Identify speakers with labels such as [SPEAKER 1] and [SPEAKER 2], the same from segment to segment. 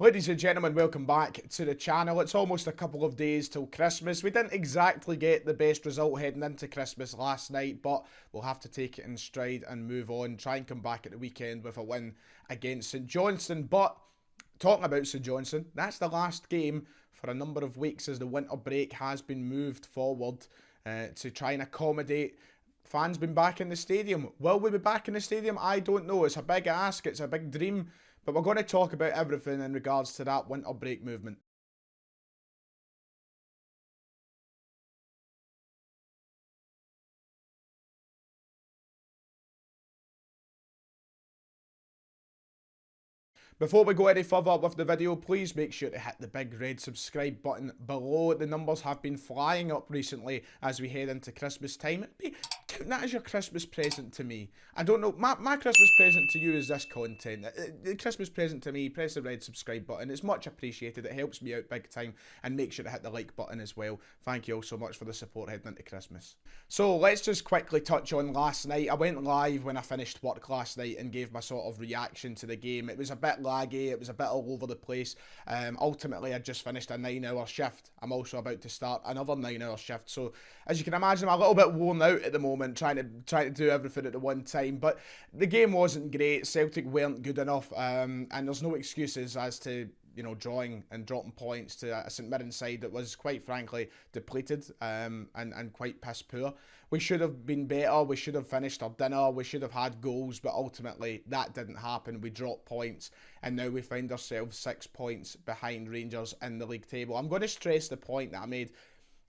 [SPEAKER 1] Ladies and gentlemen, welcome back to the channel. It's almost a couple of days till Christmas. We didn't exactly get the best result heading into Christmas last night, but we'll have to take it in stride and move on. Try and come back at the weekend with a win against St Johnstone. But talking about St Johnstone, that's the last game for a number of weeks as the winter break has been moved forward to try and accommodate fans being back in the stadium. Will we be back in the stadium? I don't know. It's a big ask. It's a big dream. But we're going to talk about everything in regards to that winter break movement. Before we go any further with the video, please make sure to hit the big red subscribe button below. The numbers have been flying up recently as we head into Christmas time. Count that as your Christmas present to me. I don't know, my Christmas present to you is this content. The Christmas present to me, press the red subscribe button. It's much appreciated. It helps me out big time. And make sure to hit the like button as well. Thank you all so much for the support heading into Christmas. So let's just quickly touch on last night. I went live when I finished work last night and gave my sort of reaction to the game. It was a bit laggy, it was a bit all over the place. Ultimately, I just finished a 9-hour shift. I'm also about to start another 9-hour shift. So as you can imagine, I'm a little bit worn out at the moment, trying to do everything at the one time. But the game wasn't great. Celtic weren't good enough, and there's no excuses as to drawing and dropping points to a St Mirren side that was, quite frankly, depleted and quite piss poor. We should have been better. We should have finished our dinner. We should have had goals, but ultimately that didn't happen. We dropped points, and now we find ourselves 6 points behind Rangers in the league table. I'm going to stress the point that I made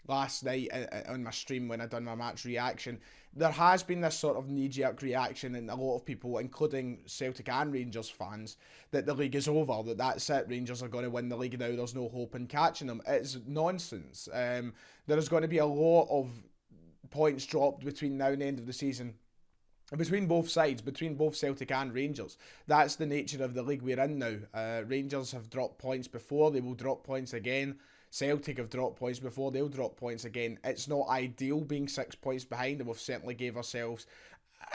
[SPEAKER 1] last night on my stream when I done my match reaction. There has been this sort of knee-jerk reaction in a lot of people, including Celtic and Rangers fans, that the league is over, that's it, Rangers are going to win the league now, there's no hope in catching them. It's nonsense. There is going to be a lot of points dropped between now and the end of the season, between both sides, between both Celtic and Rangers. That's the nature of the league we're in now. Rangers have dropped points before, they will drop points again. Celtic have dropped points before, they'll drop points again. It's not ideal being 6 points behind, and we've certainly gave ourselves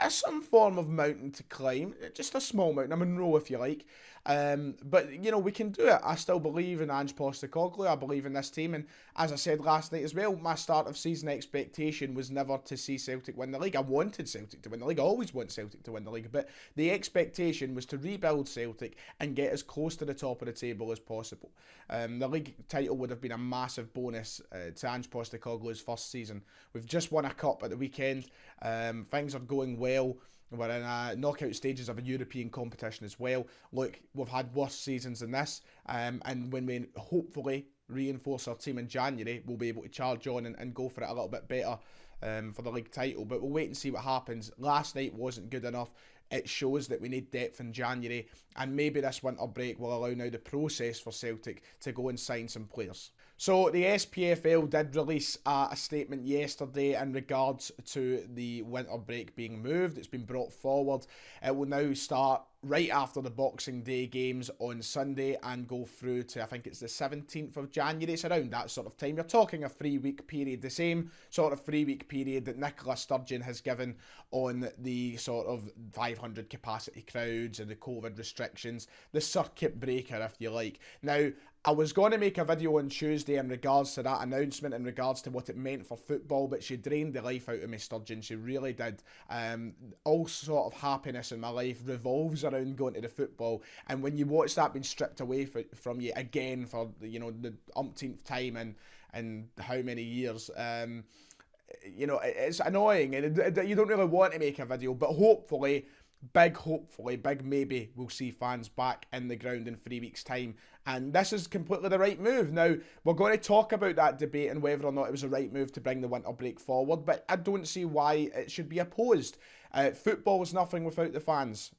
[SPEAKER 1] some form of mountain to climb, just a small mountain, a Monroe if you like. But we can do it. I still believe in Ange Postecoglou. I believe in this team, and as I said last night as well, my start of season expectation was never to see Celtic win the league. I wanted Celtic to win the league. I always want Celtic to win the league, but the expectation was to rebuild Celtic and get as close to the top of the table as possible. The league title would have been a massive bonus to Ange Postecoglou's first season. We've just won a cup at the weekend. Things are going well. We're in knockout stages of a European competition as well. Look, we've had worse seasons than this, and when we hopefully reinforce our team in January, we'll be able to charge on and go for it a little bit better for the league title. But we'll wait and see what happens. Last night wasn't good enough. It shows that we need depth in January, and maybe this winter break will allow now the process for Celtic to go and sign some players. So the SPFL did release a statement yesterday in regards to the winter break being moved. It's been brought forward. It will now start right after the Boxing Day games on Sunday and go through to, I think it's the 17th of January. It's around that sort of time. You're talking a 3-week period, the same sort of 3-week period that Nicola Sturgeon has given on the sort of 500 capacity crowds and the COVID restrictions, the circuit breaker if you like. Now, I was going to make a video on Tuesday in regards to that announcement, in regards to what it meant for football, but she drained the life out of me, Sturgeon. She really did. All sort of happiness in my life revolves around going to the football, and when you watch that being stripped away from you again for the umpteenth time and how many years, it's annoying, and you don't really want to make a video, but hopefully, big maybe, we'll see fans back in the ground in 3 weeks' time. And this is completely the right move. Now, we're going to talk about that debate and whether or not it was the right move to bring the winter break forward, but I don't see why it should be opposed. Football is nothing without the fans.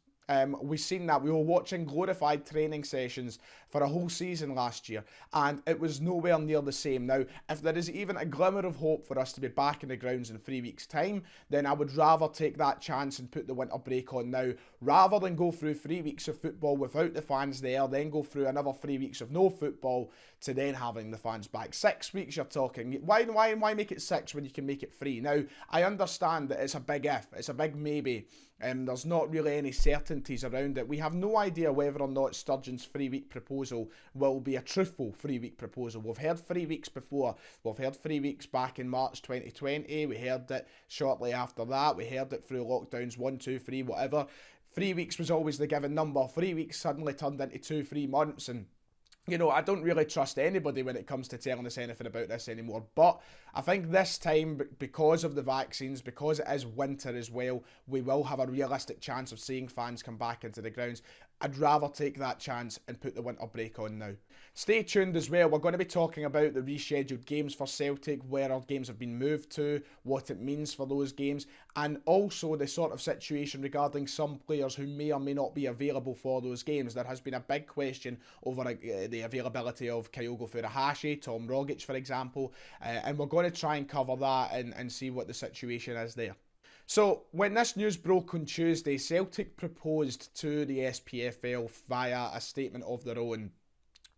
[SPEAKER 1] We've seen that. We were watching glorified training sessions for a whole season last year, and it was nowhere near the same. Now, if there is even a glimmer of hope for us to be back in the grounds in 3 weeks' time, then I would rather take that chance and put the winter break on now, rather than go through 3 weeks of football without the fans there, then go through another 3 weeks of no football, to then having the fans back. 6 weeks you're talking. Why make it 6 when you can make it 3? Now, I understand that it's a big if, it's a big maybe, There's not really any certainties around it. We have no idea whether or not Sturgeon's 3-week proposal will be a truthful 3-week proposal. We've heard 3 weeks before. We've heard 3 weeks back in March 2020. We heard it shortly after that. We heard it through lockdowns 1, 2, 3, whatever. 3 weeks was always the given number. 3 weeks suddenly turned into 2, 3 months, and you know, I don't really trust anybody when it comes to telling us anything about this anymore. But I think this time, because of the vaccines, because it is winter as well, we will have a realistic chance of seeing fans come back into the grounds. I'd rather take that chance and put the winter break on now. Stay tuned as well. We're going to be talking about the rescheduled games for Celtic, where our games have been moved to, what it means for those games, and also the sort of situation regarding some players who may or may not be available for those games. There has been a big question over the availability of Kyogo Furuhashi, Tom Rogic, for example, and we're going to try and cover that and see what the situation is there. So, when this news broke on Tuesday, Celtic proposed to the SPFL via a statement of their own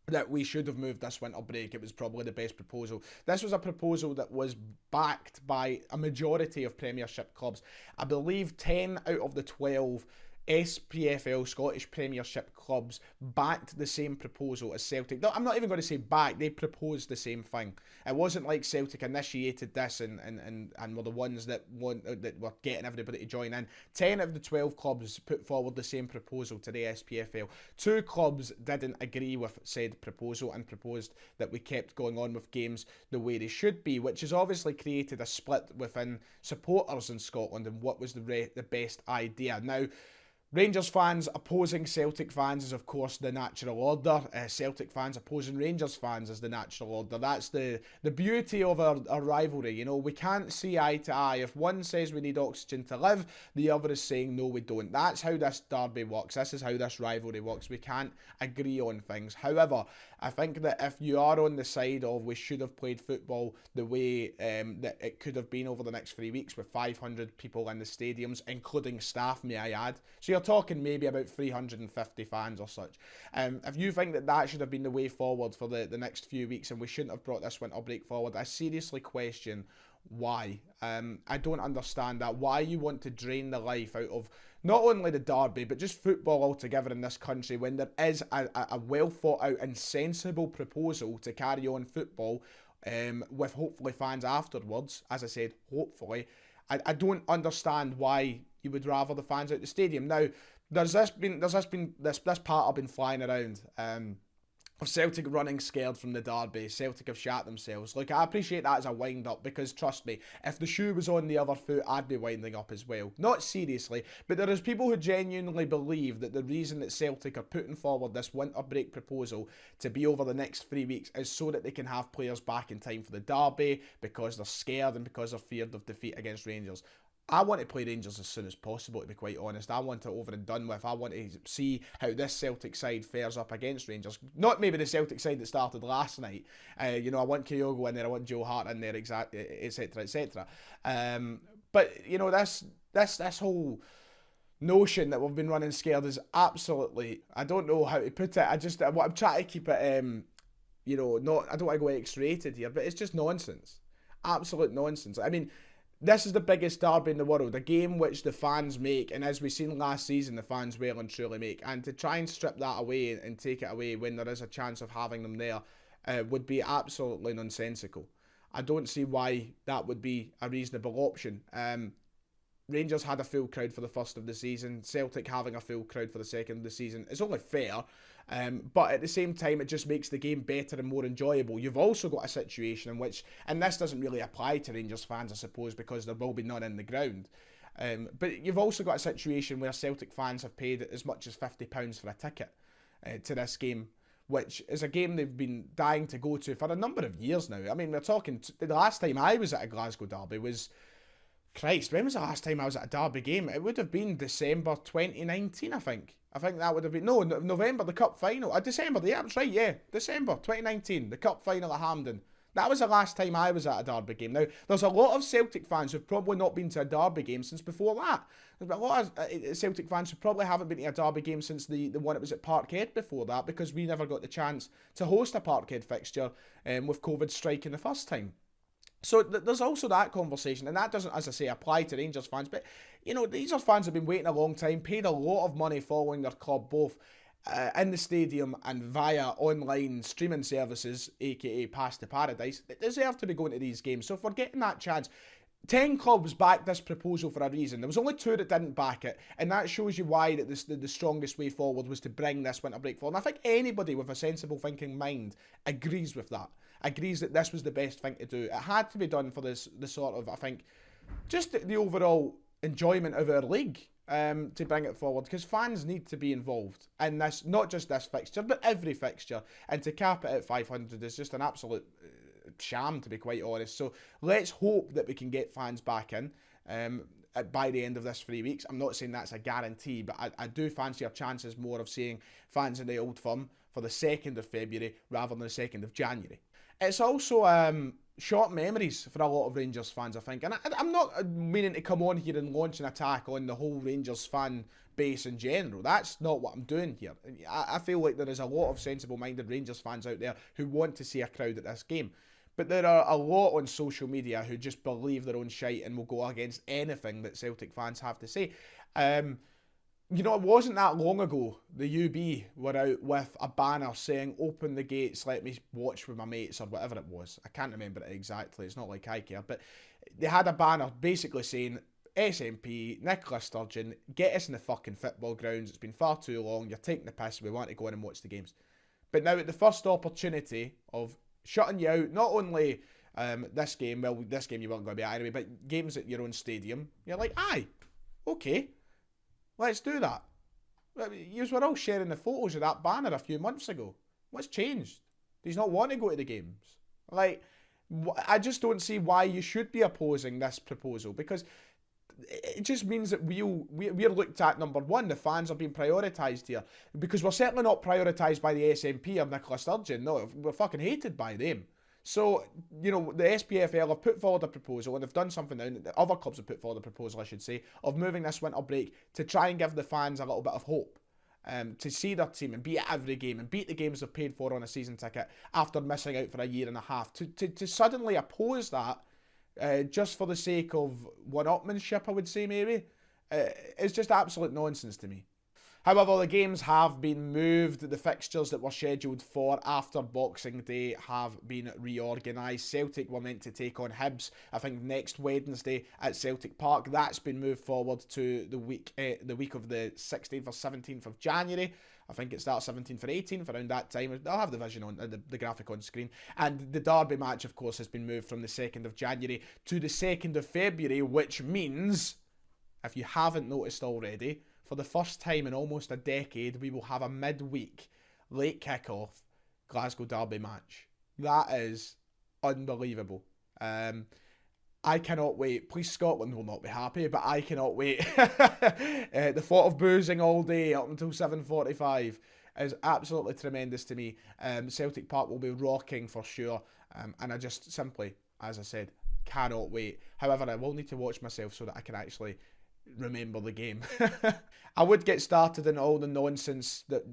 [SPEAKER 1] that we should have moved this winter break. It was probably the best proposal. This was a proposal that was backed by a majority of Premiership clubs. I believe 10 out of the 12 SPFL, Scottish Premiership clubs, backed the same proposal as Celtic. No, I'm not even going to say back, they proposed the same thing. It wasn't like Celtic initiated this and were the ones that were getting everybody to join in. 10 of the 12 clubs put forward the same proposal to the SPFL. 2 clubs didn't agree with said proposal and proposed that we kept going on with games the way they should be, which has obviously created a split within supporters in Scotland and what was the best idea. Now, Rangers fans opposing Celtic fans is of course the natural order. Celtic fans opposing Rangers fans is the natural order. That's the beauty of our rivalry. You know, we can't see eye to eye. If one says we need oxygen to live, the other is saying no, we don't. That's how this derby works. This is how this rivalry works. We can't agree on things. However, I think that if you are on the side of we should have played football the way that it could have been over the next 3 weeks with 500 people in the stadiums, including staff, may I add. So you're talking maybe about 350 fans or such. If you think that that should have been the way forward for the next few weeks and we shouldn't have brought this winter break forward, I seriously question why. I don't understand that. Why you want to drain the life out of not only the derby, but just football altogether in this country when there is a well thought out and sensible proposal to carry on football with hopefully fans afterwards. As I said, hopefully. I don't understand why you would rather the fans out the stadium. Now, this part I've been flying around of Celtic running scared from the derby. Celtic have shat themselves. Look, I appreciate that as a wind-up because, trust me, if the shoe was on the other foot, I'd be winding up as well. Not seriously, but there is people who genuinely believe that the reason that Celtic are putting forward this winter break proposal to be over the next 3 weeks is so that they can have players back in time for the derby because they're scared and because they're feared of defeat against Rangers. I want to play Rangers as soon as possible, to be quite honest. I want it over and done with. I want to see how this Celtic side fares up against Rangers. Not maybe the Celtic side that started last night. I want Kyogo in there, I want Joe Hart in there, etc., etc. But, you know, this whole notion that we've been running scared is absolutely, I don't know how to put it. I'm trying to keep it, I don't want to go X-rated here, but it's just nonsense. Absolute nonsense. I mean, this is the biggest derby in the world, a game which the fans make, and as we've seen last season, the fans well and truly make. And to try and strip that away and take it away when there is a chance of having them there would be absolutely nonsensical. I don't see why that would be a reasonable option. Rangers had a full crowd for the first of the season. Celtic having a full crowd for the second of the season is only fair. But at the same time, it just makes the game better and more enjoyable. You've also got a situation in which, and this doesn't really apply to Rangers fans, I suppose, because there will be none in the ground. But you've also got a situation where Celtic fans have paid as much as £50 for a ticket to this game, which is a game they've been dying to go to for a number of years now. I mean, we're talking, the last time I was at a Glasgow derby was, Christ, when was the last time I was at a derby game? It would have been December 2019, I think. I think that would have been, no, November, the cup final. December, yeah, that's right, yeah. December 2019, the cup final at Hampden. That was the last time I was at a derby game. Now, there's a lot of Celtic fans who've probably not been to a derby game since before that. There's a lot of Celtic fans who probably haven't been to a derby game since the one that was at Parkhead before that, because we never got the chance to host a Parkhead fixture with COVID striking the first time. So there's also that conversation, and that doesn't, as I say, apply to Rangers fans. But, Rangers fans have been waiting a long time, paid a lot of money following their club, both in the stadium and via online streaming services, aka Pass to Paradise. They deserve to be going to these games. So if we're getting that chance, 10 clubs backed this proposal for a reason. There was only 2 that didn't back it, and that shows you why that the strongest way forward was to bring this winter break forward. And I think anybody with a sensible thinking mind agrees with that. Agrees that this was the best thing to do. It had to be done for the sort of, I think, just the overall enjoyment of our league, to bring it forward, because fans need to be involved in this, not just this fixture, but every fixture. And to cap it at 500 is just an absolute sham, to be quite honest. So let's hope that we can get fans back in by the end of this 3 weeks. I'm not saying that's a guarantee, but I do fancy our chances more of seeing fans in the Old Firm for the 2nd of February rather than the 2nd of January. It's also short memories for a lot of Rangers fans, I think. And I'm not meaning to come on here and launch an attack on the whole Rangers fan base in general. That's not what I'm doing here. I feel like there is a lot of sensible-minded Rangers fans out there who want to see a crowd at this game. But there are a lot on social media who just believe their own shite and will go against anything that Celtic fans have to say. It wasn't that long ago the UB were out with a banner saying, "Open the gates, let me watch with my mates," or whatever it was. I can't remember it exactly, it's not like I care. But they had a banner basically saying, "SNP, Nicola Sturgeon, get us in the fucking football grounds. It's been far too long. You're taking the piss. We want to go in and watch the games." But now at the first opportunity of shutting you out, not only this game you weren't going to be at anyway, but games at your own stadium, you're like, aye, okay, let's do that. You were all sharing the photos of that banner a few months ago. What's changed? Do you not want to go to the games? I just don't see why you should be opposing this proposal, because it just means that we're looked at number one. The fans are being prioritised here, because we're certainly not prioritised by the SNP or Nicola Sturgeon. No, we're fucking hated by them. So, the SPFL have put forward a proposal, and they've done something now. The other clubs have put forward a proposal, I should say, of moving this winter break to try and give the fans a little bit of hope. To see their team and be at every game and beat the games they've paid for on a season ticket after missing out for a year and a half. To suddenly oppose that, just for the sake of one-upmanship, I would say, maybe, it's just absolute nonsense to me. However, the games have been moved. The fixtures that were scheduled for after Boxing Day have been reorganised. Celtic were meant to take on Hibs, I think, next Wednesday at Celtic Park. That's been moved forward to the week of the 16th or 17th of January. I think it starts 17th or 18th, around that time. I'll have the vision on the graphic on screen. And the Derby match, of course, has been moved from the 2nd of January to the 2nd of February, which means, if you haven't noticed already, for the first time in almost a decade, we will have a midweek late kick-off Glasgow Derby match. That is unbelievable. I cannot wait. Please, Scotland will not be happy, but I cannot wait. The thought of boozing all day up until 7:45 is absolutely tremendous to me. Celtic Park will be rocking for sure, and I just simply, as I said, cannot wait. However, I will need to watch myself so that I can actually remember the game. I would get started in all the nonsense that,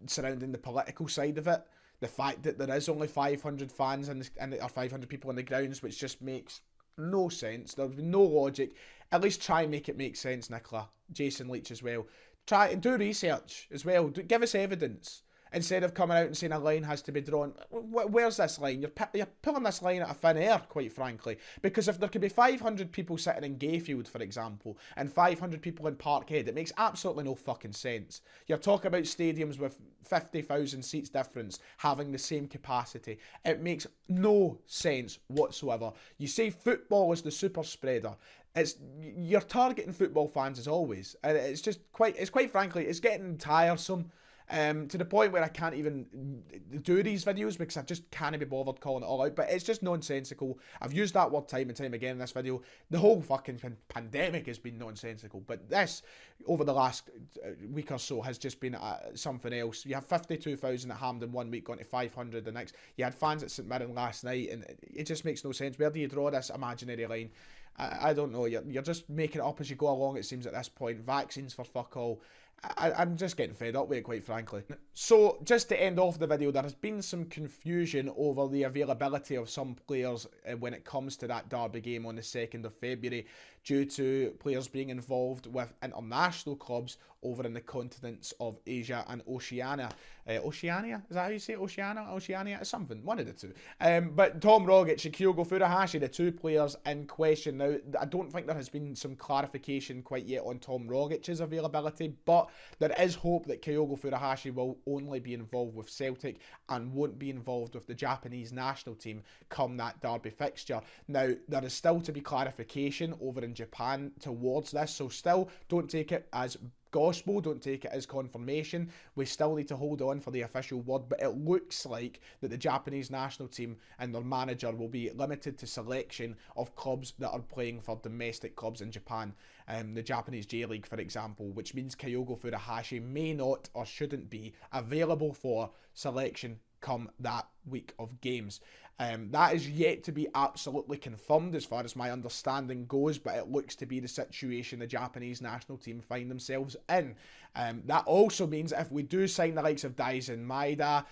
[SPEAKER 1] surrounding the political side of it. The fact that there is only 500 fans or 500 people in the grounds, which just makes no sense. There's no logic. At least try and make it make sense, Nicola. Jason Leach as well. Try and do research as well. Give us evidence. Instead of coming out and saying a line has to be drawn. Where's this line? You're pulling this line out of thin air, quite frankly. Because if there could be 500 people sitting in Gayfield, for example, and 500 people in Parkhead, it makes absolutely no fucking sense. You're talking about stadiums with 50,000 seats difference having the same capacity. It makes no sense whatsoever. You say football is the super spreader. You're targeting football fans as always. And it's quite frankly, it's getting tiresome. To the point where I can't even do these videos because I just can't be bothered calling it all out. But it's just nonsensical. I've used that word time and time again in this video. The whole fucking pandemic has been nonsensical. But this, over the last week or so, has just been something else. You have 52,000 at Hampden one week, going to 500 the next. You had fans at St Mirren last night, and it just makes no sense. Where do you draw this imaginary line? I don't know. You're just making it up as you go along, it seems, at this point. Vaccines for fuck all. I'm just getting fed up with it, quite frankly. So, just to end off the video, there has been some confusion over the availability of some players when it comes to that derby game on the 2nd of February, due to players being involved with international clubs over in the continents of Asia and Oceania. Oceania? Is that how you say it? Oceania? It's something. One of the two. But Tom Rogic and Kyogo Furuhashi, the two players in question. Now, I don't think there has been some clarification quite yet on Tom Rogic's availability, but there is hope that Kyogo Furuhashi will only be involved with Celtic and won't be involved with the Japanese national team come that derby fixture. Now, there is still to be clarification over in Japan towards this, so still don't take it as gospel, don't take it as confirmation. We still need to hold on for the official word, but it looks like that the Japanese national team and their manager will be limited to selection of clubs that are playing for domestic clubs in Japan. The Japanese J-League, for example, which means Kyogo Furuhashi may not or shouldn't be available for selection come that week of games. That is yet to be absolutely confirmed as far as my understanding goes, but it looks to be the situation the Japanese national team find themselves in. That also means if we do sign the likes of Daisen Maeda,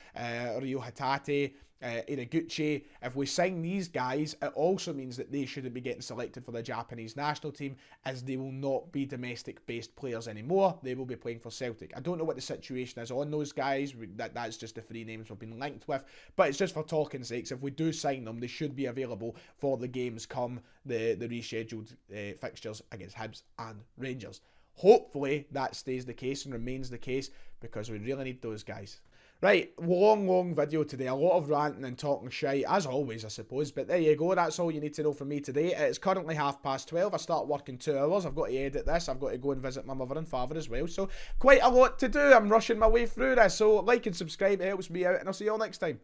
[SPEAKER 1] Ryo Hatate, Iraguchi, if we sign these guys, it also means that they shouldn't be getting selected for the Japanese national team, as they will not be domestic-based players anymore. They will be playing for Celtic. I don't know what the situation is on those guys. That's just the three names we've been linked with, but it's just for talking sakes. If we do sign them, they should be available for the games come the rescheduled fixtures against Hibs and Rangers. Hopefully that stays the case and remains the case, because we really need those guys. Right, long video today, a lot of ranting and talking shite, as always I suppose, but there you go, that's all you need to know from me today. It's currently 12:30, I start work in 2 hours, I've got to edit this, I've got to go and visit my mother and father as well, so quite a lot to do, I'm rushing my way through this, so like and subscribe, it helps me out, and I'll see you all next time.